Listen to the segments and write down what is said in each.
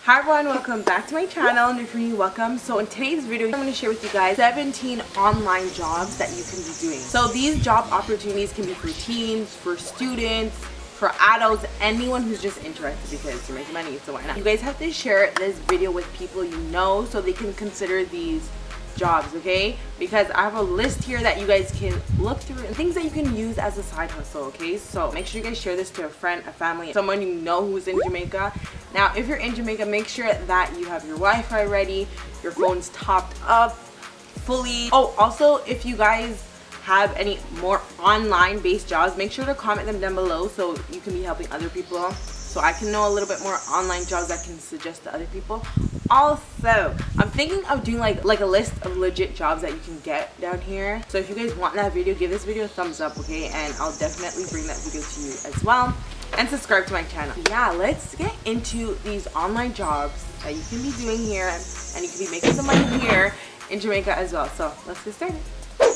Hi everyone, welcome back to my channel, and if you're new, welcome. So in today's video, I'm going to share with you guys 17 online jobs that you can be doing. So these job opportunities can be for teens, for students, for adults, anyone who's just interested because you're making money, so why not? You guys have to share this video with people you know so they can consider these jobs, okay? Because I have a list here that you guys can look through and things that you can use as a side hustle, okay? So make sure you guys share this to a friend, a family, someone you know who's in Jamaica. Now if you're in Jamaica, make sure that you have your Wi-Fi ready, your phone's topped up fully. Oh, also if you guys have any more online based jobs, make sure to comment them down below so you can be helping other people, so I can know a little bit more online jobs I can suggest to other people. Also, I'm thinking of doing like a list of legit jobs that you can get down here. So if you guys want that video, give this video a thumbs up, okay? And I'll definitely bring that video to you as well. And subscribe to my channel. Yeah, let's get into these online jobs that you can be doing here, and you can be making some money here in Jamaica as well. So let's get started.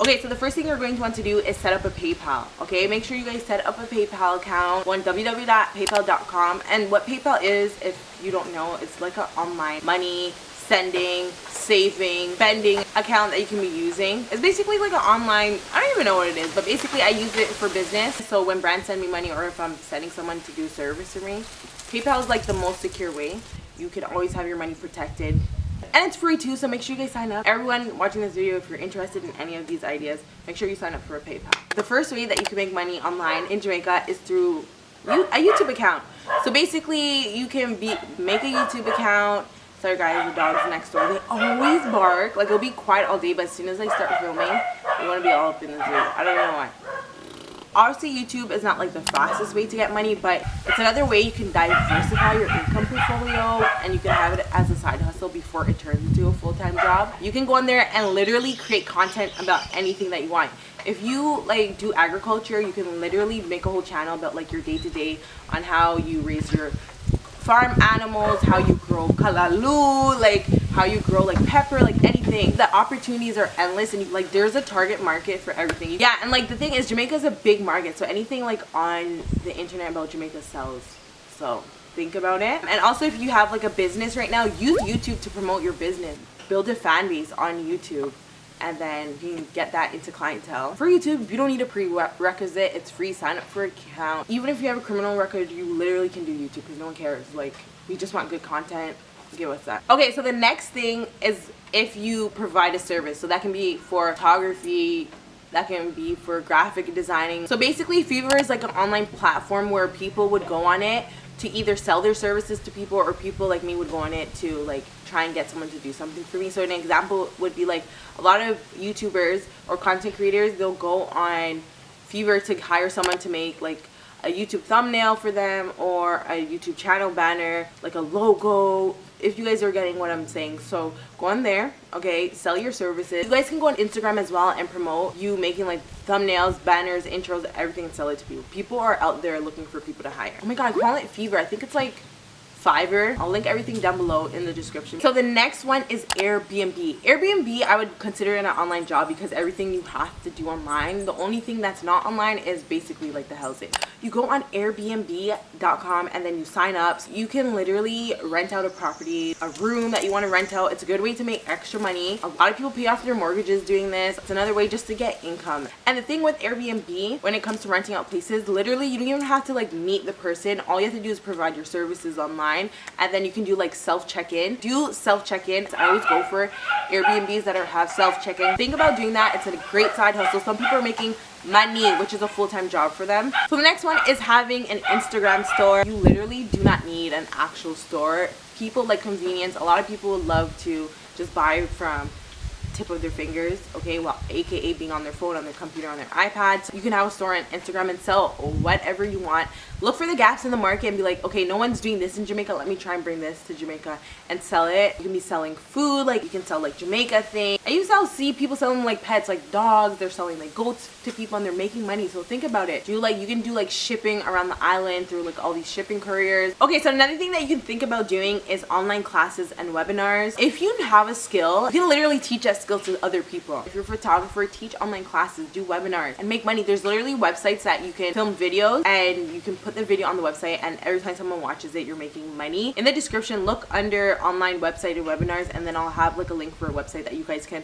Okay, so the first thing you're going to want to do is set up a PayPal, okay? Make sure you guys set up a PayPal account on www.paypal.com. And what PayPal is, if you don't know, it's like an online money sending, saving, spending account that you can be using. It's basically like an online, I don't even know what it is, but basically I use it for business. So when brands send me money or if I'm sending someone to do a service for me, PayPal is like the most secure way. You can always have your money protected. And it's free too, so make sure you guys sign up. Everyone watching this video, if you're interested in any of these ideas, make sure you sign up for a PayPal. The first way that you can make money online in Jamaica is through a YouTube account. So basically, you can make a YouTube account. Sorry guys, the dogs next door, they always bark. Like, it'll be quiet all day, but as soon as I start filming, they want to be all up in the zoo. I don't know why. Obviously, YouTube is not like the fastest way to get money, but it's another way you can diversify your income portfolio, and you can have it as a side hustle before it turns into a full-time job. You can go on there and literally create content about anything that you want. If you like do agriculture, you can literally make a whole channel about like your day-to-day on how you raise your farm animals, how you grow kalalu, like how you grow like pepper, like anything. The opportunities are endless, and like there's a target market for everything. Yeah, and like the thing is, Jamaica is a big market, so anything like on the internet about Jamaica sells. So think about it. And also, if you have like a business right now, use YouTube to promote your business. Build a fan base on YouTube, and then you can get that into clientele. For YouTube, you don't need a prerequisite. It's free. Sign up for an account. Even if you have a criminal record, you literally can do YouTube because no one cares. Like, we just want good content. Give us that. Okay, so the next thing is if you provide a service. So that can be for photography, that can be for graphic designing. So basically, Fiverr is like an online platform where people would go on it to either sell their services to people, or people like me would go on it to like try and get someone to do something for me. So an example would be like a lot of YouTubers or content creators, they'll go on Fiverr to hire someone to make like a YouTube thumbnail for them, or a YouTube channel banner, like a logo, if you guys are getting what I'm saying. So go on there, okay, sell your services. You guys can go on Instagram as well and promote you making like thumbnails, banners, intros, everything, and sell it to people. People are out there looking for people to hire. Oh my god, I'm calling it Fiverr. I think it's like Fiverr. I'll link everything down below in the description. So the next one is Airbnb. Airbnb, I would consider it an online job because everything you have to do online. The only thing that's not online is basically like the housing. You go on airbnb.com and then you sign up. So you can literally rent out a property, a room that you want to rent out. It's a good way to make extra money. A lot of people pay off their mortgages doing this. It's another way just to get income. And the thing with Airbnb, when it comes to renting out places, literally you don't even have to like meet the person. All you have to do is provide your services online, and then you can do like self check-in. Do self check-in. I always go for Airbnbs that have self check-in. Think about doing that. It's a great side hustle. Some people are making money, which is a full-time job for them. So the next one is having an Instagram store. You literally do not need an actual store. People like convenience. A lot of people would love to just buy from tip of their fingers, okay, well, aka being on their phone, on their computer, on their iPad. So you can have a store on Instagram and sell whatever you want. Look for the gaps in the market and be like, okay, no one's doing this in Jamaica, let me try and bring this to Jamaica and sell it. You can be selling food, like you can sell like Jamaica things. And you see people selling like pets, like dogs. They're selling like goats to people, and they're making money. So think about it. You can do like shipping around the island through like all these shipping couriers. Okay, so another thing that you can think about doing is online classes and webinars. If you have a skill, you can literally teach us skills to other people. If you're a photographer, teach online classes, do webinars, and make money. There's literally websites that you can film videos and you can put the video on the website, and every time someone watches it, you're making money. In the description, look under online website and webinars, and then I'll have like a link for a website that you guys can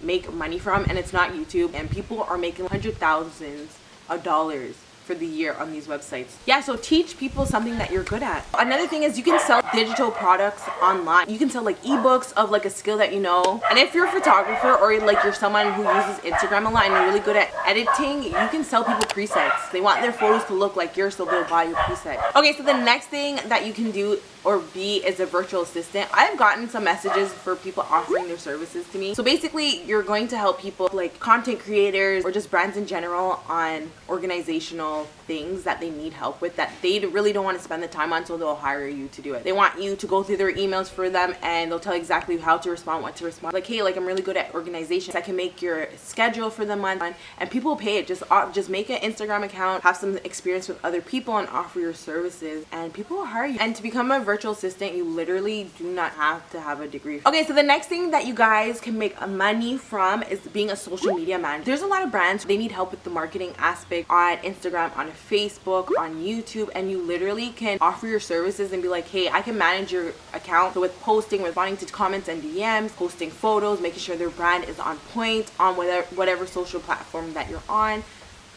make money from, and it's not YouTube, and people are making hundred thousands of dollars for the year on these websites. Yeah, so teach people something that you're good at. Another thing is you can sell digital products online. You can sell like ebooks of like a skill that you know. And if you're a photographer or like you're someone who uses Instagram a lot and you're really good at editing, you can sell people presets. They want their photos to look like yours, so they'll buy your preset. Okay, so the next thing that you can do or be is a virtual assistant. I've gotten some messages for people offering their services to me. So basically, you're going to help people like content creators or just brands in general on organizational things that they need help with that they really don't want to spend the time on, so they'll hire you to do it. They want you to go through their emails for them, and they'll tell you exactly how to respond, what to respond. Like, hey, like I'm really good at organizations. I can make your schedule for the month, and people will pay it. Just make an Instagram account, have some experience with other people, and offer your services, and people will hire you. And to become a virtual assistant, you literally do not have to have a degree. Okay, so the next thing that you guys can make money from is being a social media manager. There's a lot of brands, they need help with the marketing aspect on Instagram, on Facebook, on YouTube, and you literally can offer your services and be like, hey, I can manage your account. So with posting, responding to comments and DMs, posting photos, making sure their brand is on point on whatever social platform that you're on.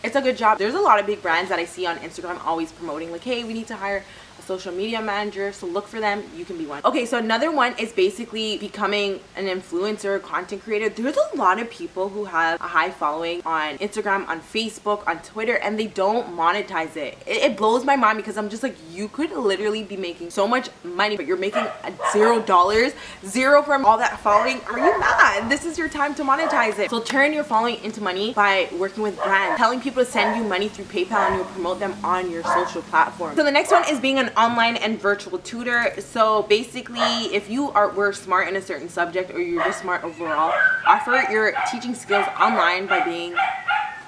It's a good job. There's a lot of big brands that I see on Instagram always promoting like, hey, we need to hire a social media manager, so look for them. You can be one. Okay, so another one is basically becoming an influencer, content creator. There's a lot of people who have a high following on Instagram, on Facebook, on Twitter, and they don't monetize it. It blows my mind because I'm just like, you could literally be making so much money, but you're making $0, zero from all that following. Are you not? This is your time to monetize it. So turn your following into money by working with brands, telling people to send you money through PayPal, and you'll promote them on your social platform. So the next one is being an online and virtual tutor. So basically, if you were smart in a certain subject, or you're just smart overall, offer your teaching skills online by being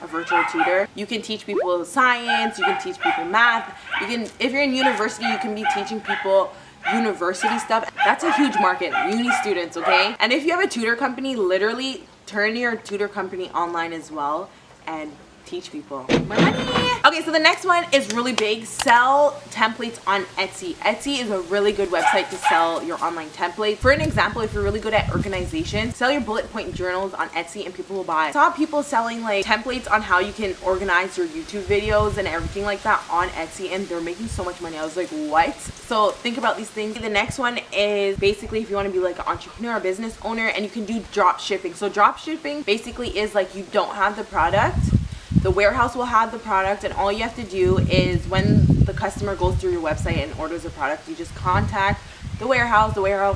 a virtual tutor. You can teach people science, you can teach people math, you can, if you're in university, you can be teaching people university stuff. That's a huge market, uni students, okay? And if you have a tutor company, literally turn your tutor company online as well and teach people more money. Okay, so the next one is really big. Sell templates on Etsy. Etsy is a really good website to sell your online templates. For an example, if you're really good at organization, sell your bullet point journals on Etsy and people will buy. I saw people selling like templates on how you can organize your YouTube videos and everything like that on Etsy, and they're making so much money. I was like, what? So think about these things. The next one is basically if you want to be like an entrepreneur or business owner, and you can do drop shipping. So drop shipping basically is like you don't have the product, the warehouse will have the product, and all you have to do is when the customer goes through your website and orders a product, you just contact the warehouse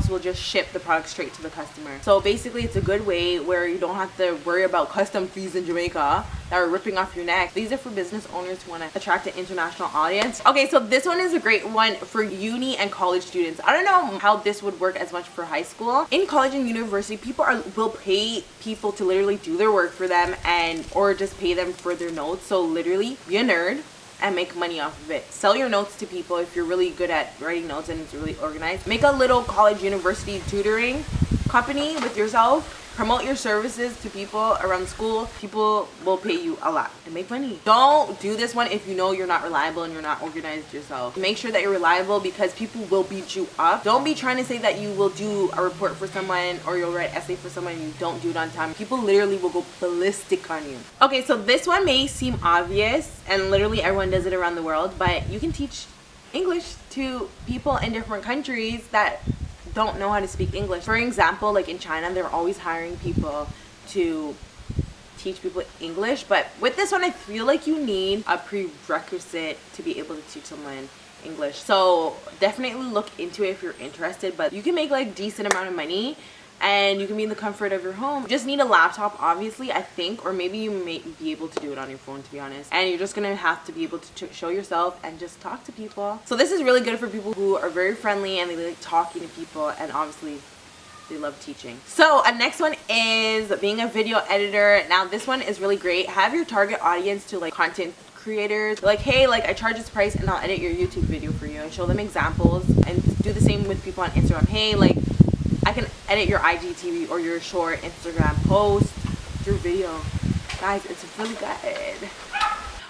will just ship the product straight to the customer. So basically it's a good way where you don't have to worry about custom fees in Jamaica that are ripping off your neck. These are for business owners who want to attract an international audience. Okay, so this one is a great one for uni and college students. I don't know how this would work as much for high school. In college and university, people will pay people to literally do their work for them, or just pay them for their notes. So literally be a nerd and make money off of it. Sell your notes to people if you're really good at writing notes and it's really organized. Make a little college university tutoring company with yourself. Promote your services to people around school. People will pay you a lot and make money. Don't do this one if you know you're not reliable and you're not organized yourself. Make sure that you're reliable because people will beat you up. Don't be trying to say that you will do a report for someone or you'll write an essay for someone and you don't do it on time. People literally will go ballistic on you. Okay, so this one may seem obvious and literally everyone does it around the world, but you can teach English to people in different countries that don't know how to speak English. For example, like in China, they're always hiring people to teach people English, but with this one I feel like you need a prerequisite to be able to teach someone English. So definitely look into it if you're interested, but you can make like decent amount of money and you can be in the comfort of your home. You just need a laptop, obviously, I think, or maybe you may be able to do it on your phone, to be honest. And you're just gonna have to be able to show yourself and just talk to people. So this is really good for people who are very friendly and they like talking to people, and obviously they love teaching. So next one is being a video editor. Now this one is really great. Have your target audience to like content creators. Like, hey, like I charge this price and I'll edit your YouTube video for you, and show them examples, and do the same with people on Instagram. Hey, like I can edit your IGTV or your short Instagram post through video. Guys, it's really good.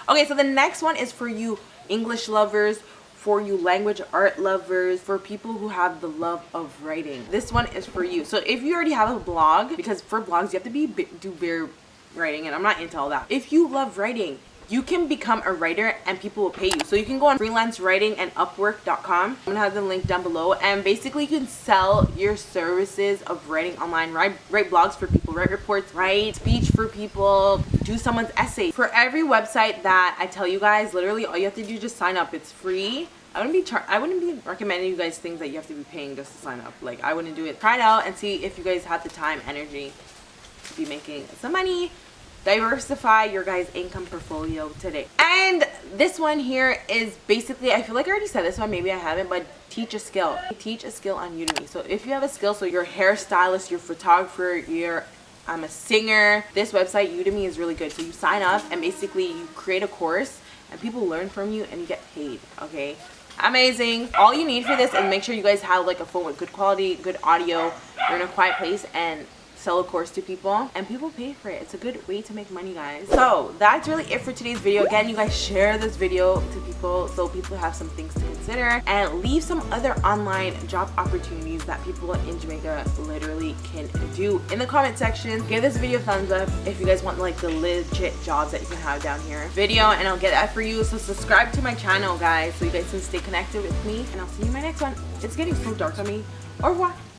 Okay, so the next one is for you English lovers, for you language art lovers, for people who have the love of writing. This one is for you. So if you already have a blog, because for blogs you have to do bare writing, and I'm not into all that. If you love writing, you can become a writer and people will pay you. So you can go on freelance writing and upwork.com. I'm gonna have the link down below, and basically you can sell your services of writing online. Write blogs for people, write reports, write speech for people, do someone's essay. For every website that I tell you guys, literally all you have to do is just sign up. It's free. I wouldn't be recommending you guys things that you have to be paying just to sign up. Like, I wouldn't do it. Try it out and see if you guys have the time, energy to be making some money. Diversify your guys' income portfolio today. And this one here is basically, I feel like I already said this one, maybe I haven't, but teach a skill. Teach a skill on Udemy. So if you have a skill, so you're a hairstylist, you're a photographer, I'm a singer, this website Udemy is really good. So you sign up and basically you create a course and people learn from you and you get paid. Okay, amazing. All you need for this is make sure you guys have like a phone with good quality, good audio, you're in a quiet place, and sell a course to people and people pay for it. It's a good way to make money, guys. So that's really it for today's video. Again, you guys share this video to people so people have some things to consider, and leave some other online job opportunities that people in Jamaica literally can do in the comment section. Give this video a thumbs up if you guys want like the legit jobs that you can have down here video, and I'll get that for you. So subscribe to my channel, guys, so you guys can stay connected with me, and I'll see you in my next one. It's getting so dark on me. Au revoir.